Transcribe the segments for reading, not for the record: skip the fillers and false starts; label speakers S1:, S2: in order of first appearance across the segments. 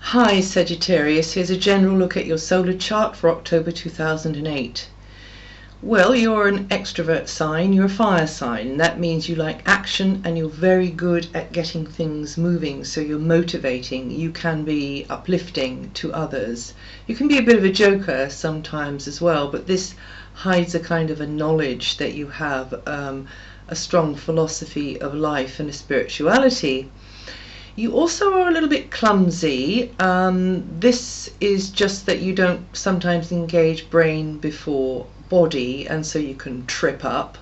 S1: Hi Sagittarius, here's a general look at your solar chart for October 2008. Well, you're an extrovert sign, you're a fire sign. That means you like action and you're very good at getting things moving, so you're motivating. You can be uplifting to others. You can be a bit of a joker sometimes as well, but this hides a kind of a knowledge that you have, a strong philosophy of life and a spirituality. You also are a little bit clumsy. This is just that you don't sometimes engage brain before body, and so you can trip up.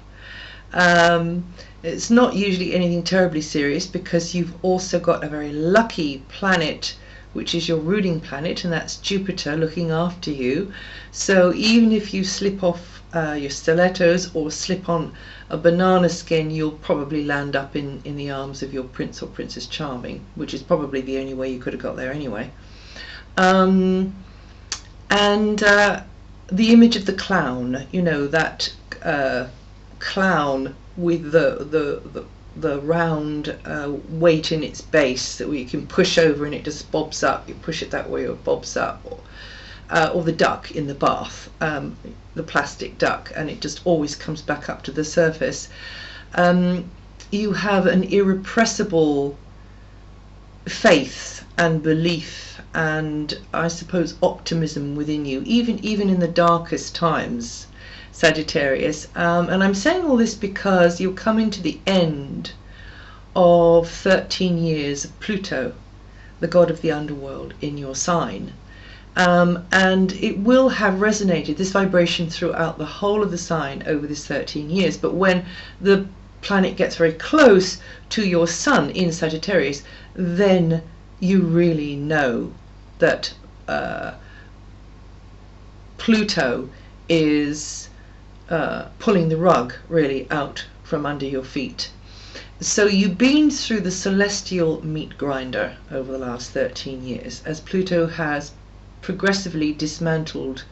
S1: It's not usually anything terribly serious because you've also got a very lucky planet, which is your ruling planet, and that's Jupiter looking after you. So even if you slip off your stilettos or slip on a banana skin, you'll probably land up in the arms of your Prince or Princess Charming, which is probably the only way you could have got there anyway. And the image of the clown, you know, that clown with the round weight in its base that you can push over and it just bobs up. You push it that way or it bobs up. Or the duck in the bath, the plastic duck, and it just always comes back up to the surface. You have an irrepressible faith and belief and, I suppose, optimism within you, even in the darkest times, Sagittarius. And I'm saying all this because you're coming to the end of 13 years of Pluto, the god of the underworld, in your sign. And it will have resonated, this vibration, throughout the whole of the sign over this 13 years. But when the planet gets very close to your sun in Sagittarius, then you really know that Pluto is pulling the rug really out from under your feet. So you've been through the celestial meat grinder over the last 13 years, as Pluto has progressively dismantled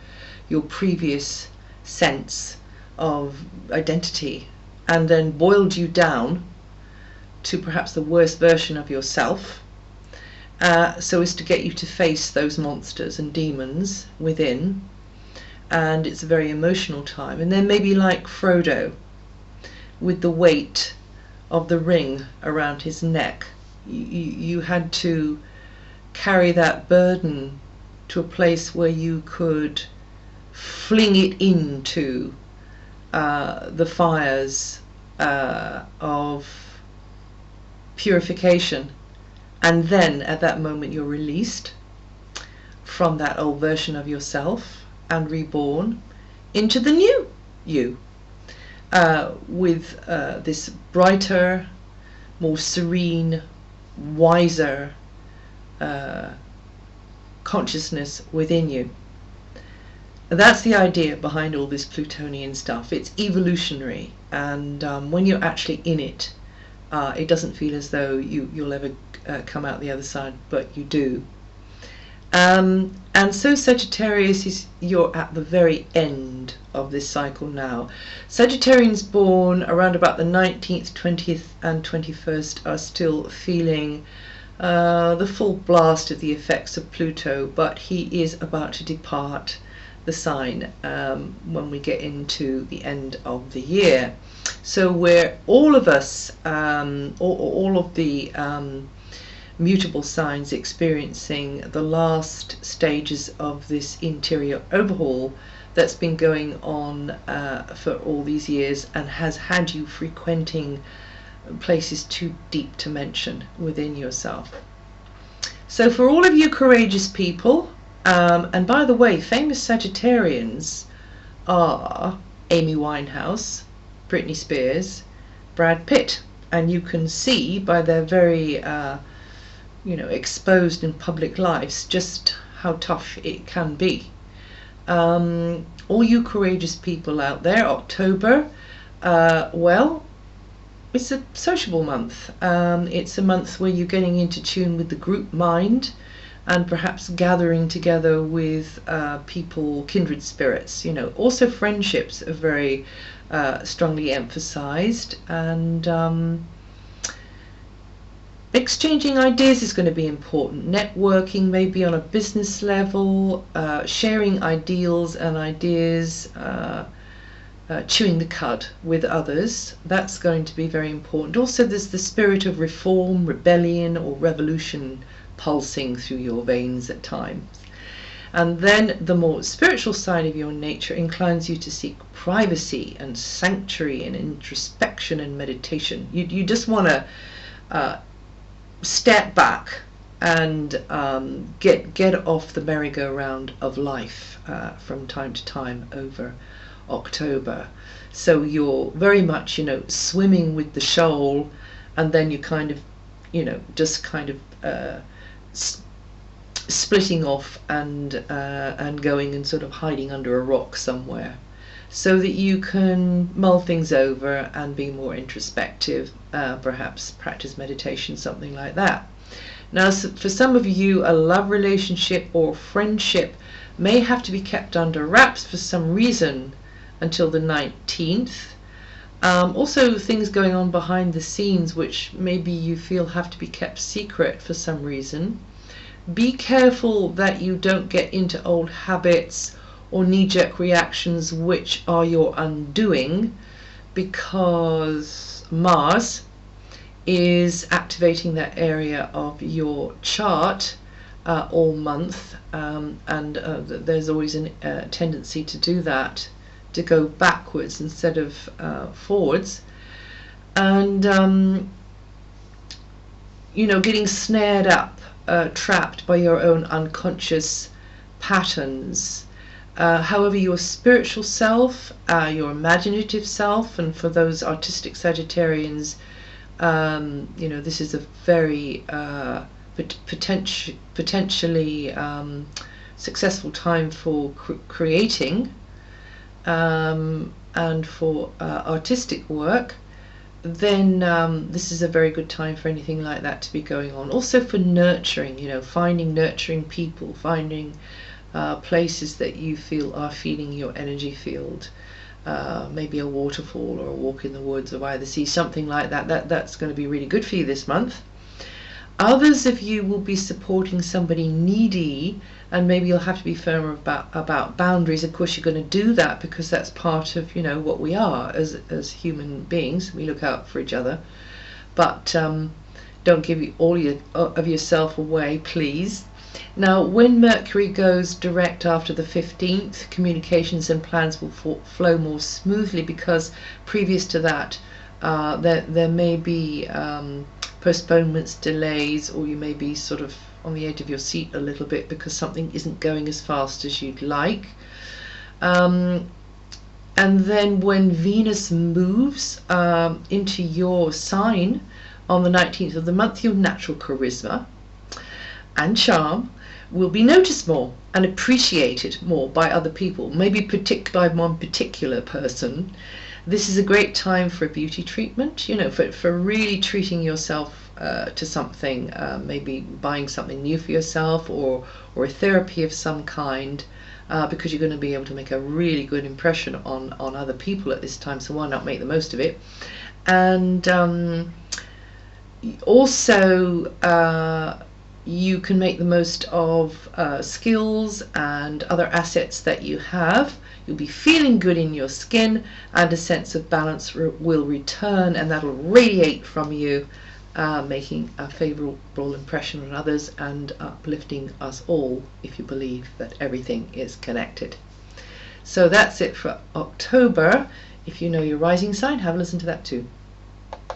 S1: your previous sense of identity and then boiled you down to perhaps the worst version of yourself, so as to get you to face those monsters and demons within. And it's a very emotional time. And then maybe like Frodo, with the weight of the ring around his neck, you had to carry that burden to a place where you could fling it into the fires of purification, and then at that moment you're released from that old version of yourself and reborn into the new you, with this brighter, more serene, wiser consciousness within you. That's the idea behind all this Plutonian stuff. It's evolutionary, and when you're actually in it, it doesn't feel as though you'll ever come out the other side, but you do. And so Sagittarius, you're at the very end of this cycle now. Sagittarians born around about the 19th, 20th and 21st are still feeling the full blast of the effects of Pluto, but he is about to depart the sign when we get into the end of the year. So we're all of us, all of the mutable signs, experiencing the last stages of this interior overhaul that's been going on for all these years and has had you frequenting places too deep to mention within yourself. So for all of you courageous people, and by the way, famous Sagittarians are Amy Winehouse, Britney Spears, Brad Pitt, and you can see by their very exposed in public lives just how tough it can be. All you courageous people out there, October, well, it's a sociable month. It's a month where you're getting into tune with the group mind and perhaps gathering together with people, kindred spirits. Also friendships are very strongly emphasized, and Exchanging ideas is going to be important. Networking, maybe on a business level, sharing ideals and ideas, chewing the cud with others. That's going to be very important. Also, there's the spirit of reform, rebellion, or revolution pulsing through your veins at times. And then the more spiritual side of your nature inclines you to seek privacy and sanctuary and introspection and meditation. You just want to step back and get off the merry-go-round of life from time to time over October. So you're very much, swimming with the shoal, and then you kind of, just kind of splitting off and going and sort of hiding under a rock somewhere, so that you can mull things over and be more introspective, perhaps practice meditation, something like that. Now, for some of you, a love relationship or friendship may have to be kept under wraps for some reason until the 19th. Also, things going on behind the scenes which maybe you feel have to be kept secret for some reason. Be careful that you don't get into old habits or knee-jerk reactions which are your undoing, because Mars is activating that area of your chart all month, and there's always a tendency to do that, to go backwards instead of forwards, and getting snared up, trapped by your own unconscious patterns. However, your spiritual self, your imaginative self, and for those artistic Sagittarians, this is a very potentially successful time for creating and for artistic work. Then this is a very good time for anything like that to be going on. Also for nurturing, finding nurturing people, finding places that you feel are feeding your energy field. Maybe a waterfall or a walk in the woods or by the sea, something like that. That's going to be really good for you this month. Others of you will be supporting somebody needy, and maybe you'll have to be firmer about boundaries. Of course, you're going to do that because that's part of what we are as human beings. We look out for each other, but don't give all of yourself away, please. Now, when Mercury goes direct after the 15th, communications and plans will flow more smoothly, because previous to that there may be postponements, delays, or you may be sort of on the edge of your seat a little bit because something isn't going as fast as you'd like. And then when Venus moves into your sign on the 19th of the month, your natural charisma and charm will be noticed more and appreciated more by other people, maybe by one particular person. This is a great time for a beauty treatment, for really treating yourself to something, maybe buying something new for yourself, or a therapy of some kind, because you're going to be able to make a really good impression on other people at this time, so why not make the most of it. And also you can make the most of skills and other assets that you have. You'll be feeling good in your skin, and a sense of balance will return, and that'll radiate from you, making a favorable impression on others and uplifting us all, if you believe that everything is connected. So that's it for October. If you know your rising sign, have a listen to that too.